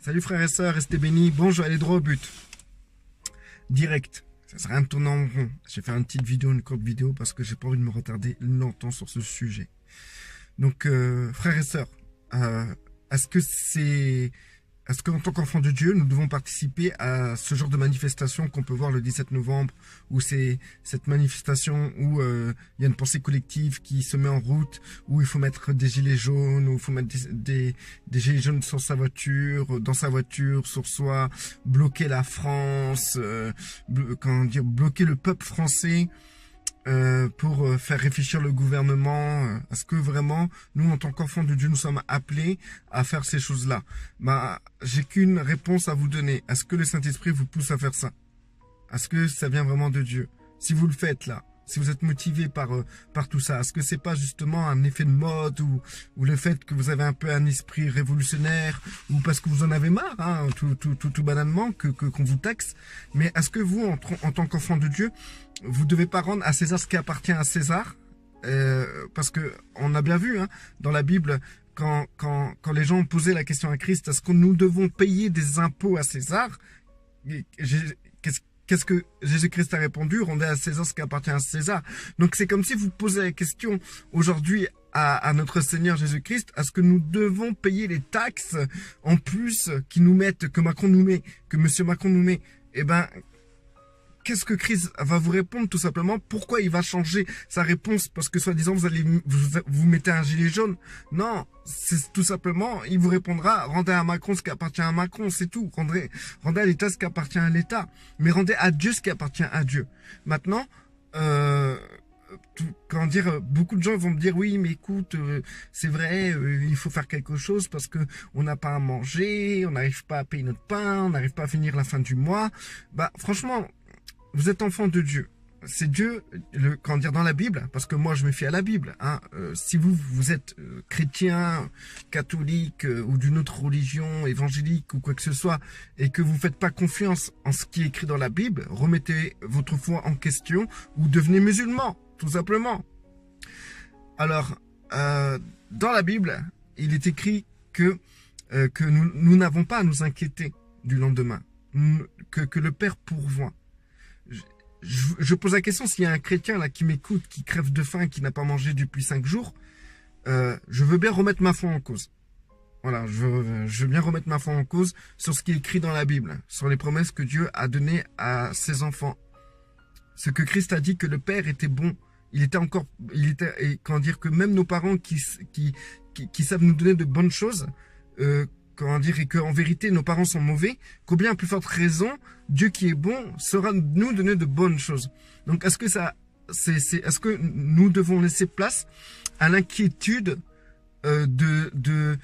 Salut frères et sœurs, restez bénis. Bon, je vais aller droit au but. Direct. Ça sert à rien de tourner en rond. J'ai fait une petite vidéo, une courte vidéo, parce que j'ai pas envie de me retarder longtemps sur ce sujet. Donc, frères et sœurs, est-ce qu'en tant qu'enfants de Dieu, nous devons participer à ce genre de manifestation qu'on peut voir le 17 novembre, où c'est cette manifestation où il y a une pensée collective qui se met en route, où il faut mettre des gilets jaunes, où il faut mettre des gilets jaunes sur sa voiture, dans sa voiture, sur soi, bloquer la France, bloquer le peuple français, pour faire réfléchir le gouvernement. Est-ce que vraiment, nous, en tant qu'enfants de Dieu, nous sommes appelés à faire ces choses-là? J'ai qu'une réponse à vous donner. Est-ce que le Saint-Esprit vous pousse à faire ça? Est-ce que ça vient vraiment de Dieu? Si vous le faites là, si vous êtes motivé par tout ça, est-ce que c'est pas justement un effet de mode ou le fait que vous avez un peu un esprit révolutionnaire ou parce que vous en avez marre, hein, tout banalement, qu'on vous taxe? Mais est-ce que vous, en tant qu'enfant de Dieu, vous devez pas rendre à César ce qui appartient à César? Parce que on a bien vu, hein, dans la Bible, quand les gens ont posé la question à Christ, est-ce que nous devons payer des impôts à César? Qu'est-ce que Jésus-Christ a répondu? Rendez à César ce qui appartient à César. Donc c'est comme si vous posez la question aujourd'hui à notre Seigneur Jésus-Christ, est-ce que nous devons payer les taxes en plus qui nous mettent, que Macron nous met, que Monsieur Macron nous met? Eh ben, qu'est-ce que Christ va vous répondre tout simplement? Pourquoi il va changer sa réponse? Parce que soi-disant vous mettez un gilet jaune? Non, c'est tout simplement, il vous répondra, rendez à Macron ce qui appartient à Macron, c'est tout. Rendez à l'État ce qui appartient à l'État. Mais rendez à Dieu ce qui appartient à Dieu. Maintenant, beaucoup de gens vont me dire oui, mais écoute, c'est vrai, il faut faire quelque chose parce que on n'a pas à manger, on n'arrive pas à payer notre pain, on n'arrive pas à finir la fin du mois. Franchement, vous êtes enfant de Dieu. C'est Dieu, dans la Bible, parce que moi je me fie à la Bible. Hein, si vous êtes chrétien, catholique ou d'une autre religion, évangélique ou quoi que ce soit, et que vous ne faites pas confiance en ce qui est écrit dans la Bible, remettez votre foi en question ou devenez musulman, tout simplement. Alors, dans la Bible, il est écrit que nous n'avons pas à nous inquiéter du lendemain, que le Père pourvoit. Je pose la question, s'il y a un chrétien là qui m'écoute, qui crève de faim, qui n'a pas mangé depuis 5 jours, je veux bien remettre ma foi en cause. Voilà, je veux bien remettre ma foi en cause sur ce qui est écrit dans la Bible, sur les promesses que Dieu a données à ses enfants. Ce que Christ a dit, que le Père était bon, que même nos parents qui savent nous donner de bonnes choses, et qu'en vérité nos parents sont mauvais, combien à plus forte raison Dieu qui est bon saura nous donner de bonnes choses. Donc est-ce que nous devons laisser place à l'inquiétude du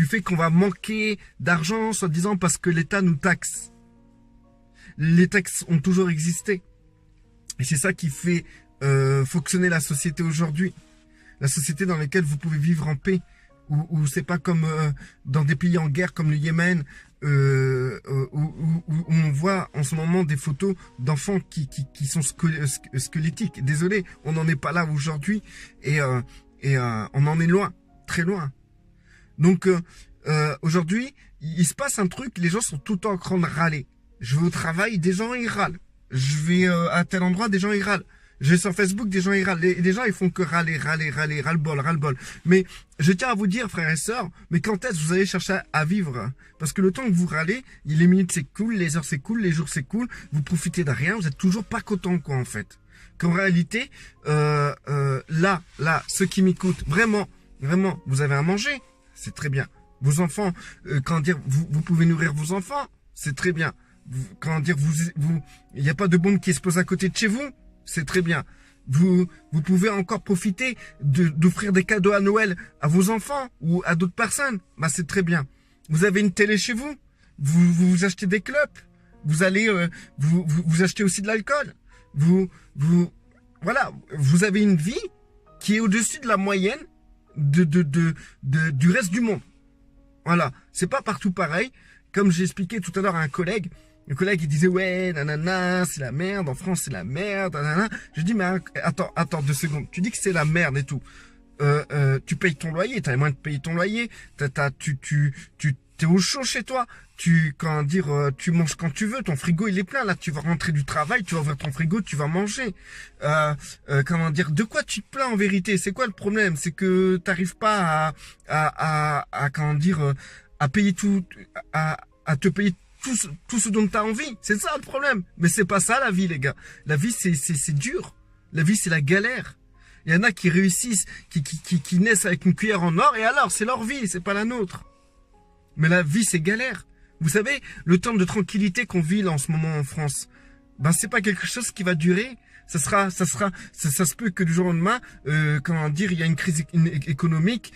fait qu'on va manquer d'argent, soi-disant parce que l'État nous taxe? Les taxes ont toujours existé et c'est ça qui fait fonctionner la société aujourd'hui, la société dans laquelle vous pouvez vivre en paix. Où c'est pas comme dans des pays en guerre comme le Yémen, où on voit en ce moment des photos d'enfants qui sont squelettiques. Désolé, on n'en est pas là aujourd'hui et on en est loin, très loin. Donc aujourd'hui, il se passe un truc, les gens sont tout le temps en train de râler. Je vais au travail, des gens ils râlent. Je vais à tel endroit, des gens ils râlent. Je vais sur Facebook, des gens ils râlent. Les gens ils font que râler, ras-le-bol. Mais je tiens à vous dire, frères et sœurs, mais quand est-ce que vous allez chercher à vivre? Parce que le temps que vous râlez, les minutes c'est cool, les heures c'est cool, les jours c'est cool, vous profitez de rien, vous êtes toujours pas content quoi en fait. Qu'en réalité, là, ceux qui m'écoutent, vraiment, vous avez à manger, c'est très bien. Vos enfants, vous pouvez nourrir vos enfants, c'est très bien. Il n'y a pas de bombe qui se pose à côté de chez vous. C'est très bien. Vous pouvez encore profiter d'offrir des cadeaux à Noël à vos enfants ou à d'autres personnes. C'est très bien. Vous avez une télé chez vous. Vous achetez des clopes. Vous allez, vous achetez aussi de l'alcool. Voilà. Vous avez une vie qui est au-dessus de la moyenne du reste du monde. Voilà. C'est pas partout pareil. Comme j'ai expliqué tout à l'heure à un collègue, le collègue, il disait, ouais, nanana, c'est la merde, en France, c'est la merde, nanana. Je dis, mais attends 2 secondes. Tu dis que c'est la merde et tout. Tu payes ton loyer, t'as les moyens de payer ton loyer, t'es au chaud chez toi. Tu manges quand tu veux. Ton frigo, il est plein. Là, tu vas rentrer du travail, tu vas ouvrir ton frigo, tu vas manger. De quoi tu te plains en vérité? C'est quoi le problème? C'est que t'arrives pas à payer à te payer tout ce dont tu as envie. C'est ça le problème. Mais c'est pas ça la vie, les gars. La vie, c'est dur. La vie, c'est la galère. Il y en a qui réussissent, qui naissent avec une cuillère en or, et alors, c'est leur vie, c'est pas la nôtre. Mais la vie, c'est galère. Vous savez, le temps de tranquillité qu'on vit là en ce moment en France, ben c'est pas quelque chose qui va durer. Ça se peut que du jour au lendemain, il y a une crise économique,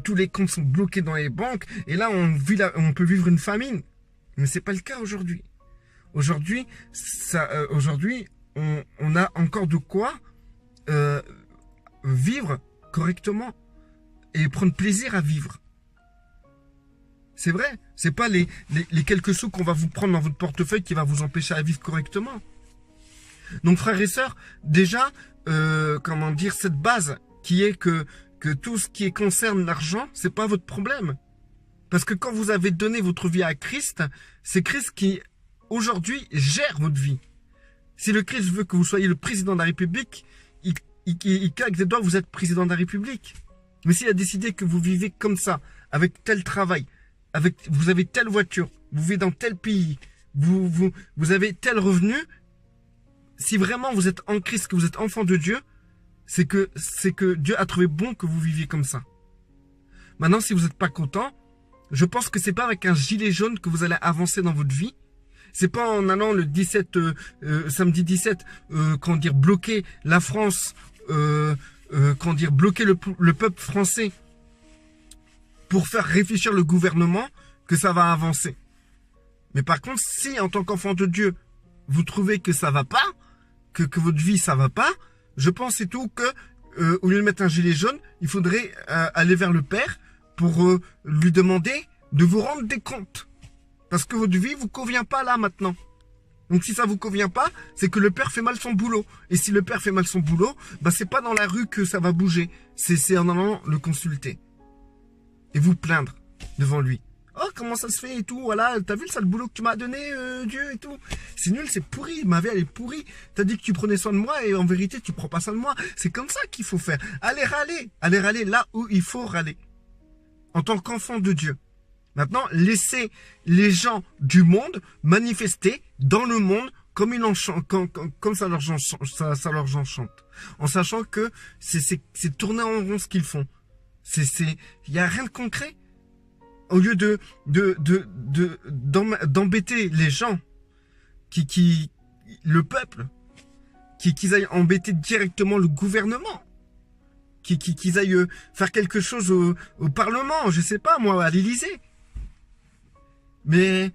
tous les comptes sont bloqués dans les banques, et là, on peut vivre une famine. Mais c'est pas le cas aujourd'hui. Aujourd'hui, on a encore de quoi vivre correctement et prendre plaisir à vivre. C'est vrai, c'est pas les quelques sous qu'on va vous prendre dans votre portefeuille qui va vous empêcher à vivre correctement. Donc frères et sœurs, déjà, cette base qui est que tout ce qui concerne l'argent, c'est pas votre problème. Parce que quand vous avez donné votre vie à Christ, c'est Christ qui, aujourd'hui, gère votre vie. Si le Christ veut que vous soyez le président de la République, il claque des doigts, vous êtes président de la République. Mais s'il a décidé que vous vivez comme ça, avec tel travail, vous avez telle voiture, vous vivez dans tel pays, vous avez tel revenu, si vraiment vous êtes en Christ, que vous êtes enfant de Dieu, c'est que Dieu a trouvé bon que vous viviez comme ça. Maintenant, si vous n'êtes pas content, je pense que c'est pas avec un gilet jaune que vous allez avancer dans votre vie. C'est pas en allant le samedi 17, bloquer la France, bloquer le peuple français pour faire réfléchir le gouvernement que ça va avancer. Mais par contre, si en tant qu'enfant de Dieu, vous trouvez que ça va pas, que votre vie ça va pas, je pense c'est tout que au lieu de mettre un gilet jaune, il faudrait aller vers le Père pour lui demander de vous rendre des comptes. Parce que votre vie vous convient pas là maintenant. Donc si ça vous convient pas, c'est que le Père fait mal son boulot. Et si le Père fait mal son boulot, bah c'est pas dans la rue que ça va bouger. C'est en allant le consulter. Et vous plaindre devant lui. Oh, comment ça se fait et tout, voilà, t'as vu le sale boulot que tu m'as donné, Dieu et tout. C'est nul, c'est pourri, ma vie elle est pourrie. T'as dit que tu prenais soin de moi et en vérité tu prends pas soin de moi. C'est comme ça qu'il faut faire. Allez râler là où il faut râler. En tant qu'enfant de Dieu. Maintenant, laissez les gens du monde manifester dans le monde comme ça leur enchante. En sachant que c'est tourner en rond ce qu'ils font. Il y a rien de concret. Au lieu d'embêter les gens, le peuple, qu'ils aillent embêter directement le gouvernement, qu'ils aillent faire quelque chose au Parlement, je sais pas moi, à l'Élysée. Mais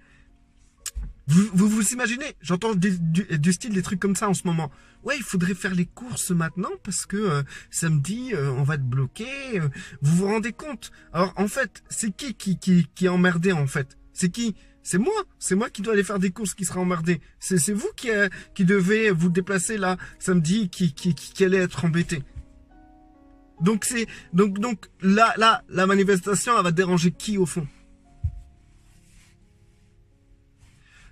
vous imaginez, j'entends du style des trucs comme ça en ce moment. Ouais, il faudrait faire les courses maintenant parce que samedi, on va être bloqué. Vous vous rendez compte? Alors en fait, c'est qui est emmerdé en fait? C'est qui? C'est moi qui dois aller faire des courses qui sera emmerdé. C'est vous qui devez vous déplacer là samedi, qui allait être embêté. Donc là, la manifestation, elle va déranger qui au fond?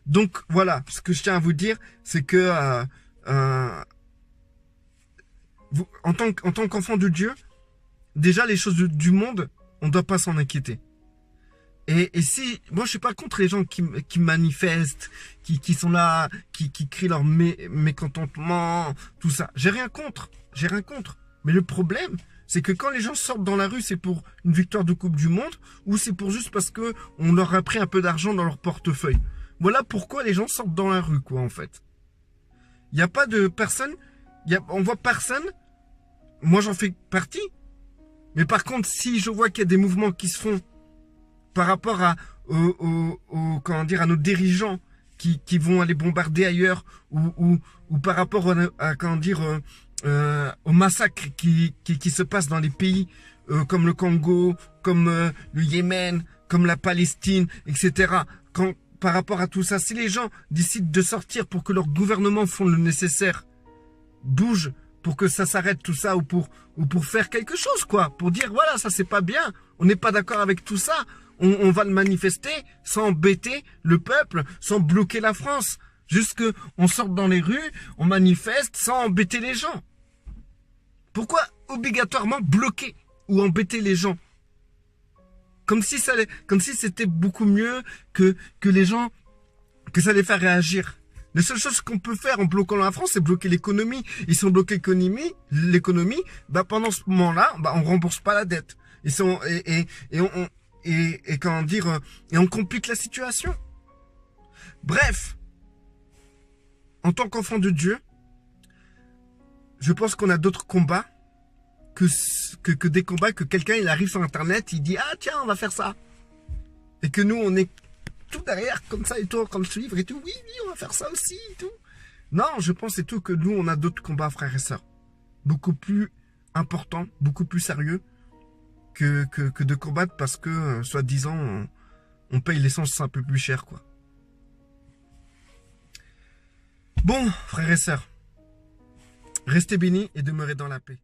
Donc voilà, ce que je tiens à vous dire, c'est que en tant qu'enfant de Dieu, déjà les choses du monde, on ne doit pas s'en inquiéter. Et si, moi je suis pas contre les gens qui manifestent, qui sont là, qui crient leur mécontentement, tout ça. J'ai rien contre. Mais le problème, c'est que quand les gens sortent dans la rue, c'est pour une victoire de Coupe du Monde ou c'est pour juste parce que on leur a pris un peu d'argent dans leur portefeuille. Voilà pourquoi les gens sortent dans la rue, quoi, en fait. Il n'y a pas de personne, on voit personne, moi j'en fais partie, mais par contre, si je vois qu'il y a des mouvements qui se font par rapport à nos dirigeants qui vont aller bombarder ailleurs, ou par rapport au massacre qui se passe dans les pays comme le Congo, comme le Yémen, comme la Palestine, etc., par rapport à tout ça, si les gens décident de sortir pour que leur gouvernement font le nécessaire, bouge pour que ça s'arrête tout ça, ou pour faire quelque chose, quoi, pour dire voilà, ça c'est pas bien, on n'est pas d'accord avec tout ça, On va le manifester sans embêter le peuple, sans bloquer la France. Juste qu'on sorte dans les rues, on manifeste sans embêter les gens. Pourquoi obligatoirement bloquer ou embêter les gens? Comme si c'était beaucoup mieux que les gens, que ça les fait réagir. La seule chose qu'on peut faire en bloquant la France, c'est bloquer l'économie. Et si on bloque l'économie, bah pendant ce moment-là, bah on rembourse pas la dette. Et comment dire, et on complique la situation. Bref, en tant qu'enfant de Dieu, je pense qu'on a d'autres combats que des combats que quelqu'un il arrive sur internet, il dit ah tiens on va faire ça. Et que nous on est tout derrière comme ça et tout en train de suivre et tout, oui on va faire ça aussi et tout. Non, je pense et tout que nous on a d'autres combats frères et sœurs. Beaucoup plus importants, beaucoup plus sérieux que de combattre parce que soi-disant on paye l'essence un peu plus cher quoi. Bon frères et sœurs, restez bénis et demeurez dans la paix.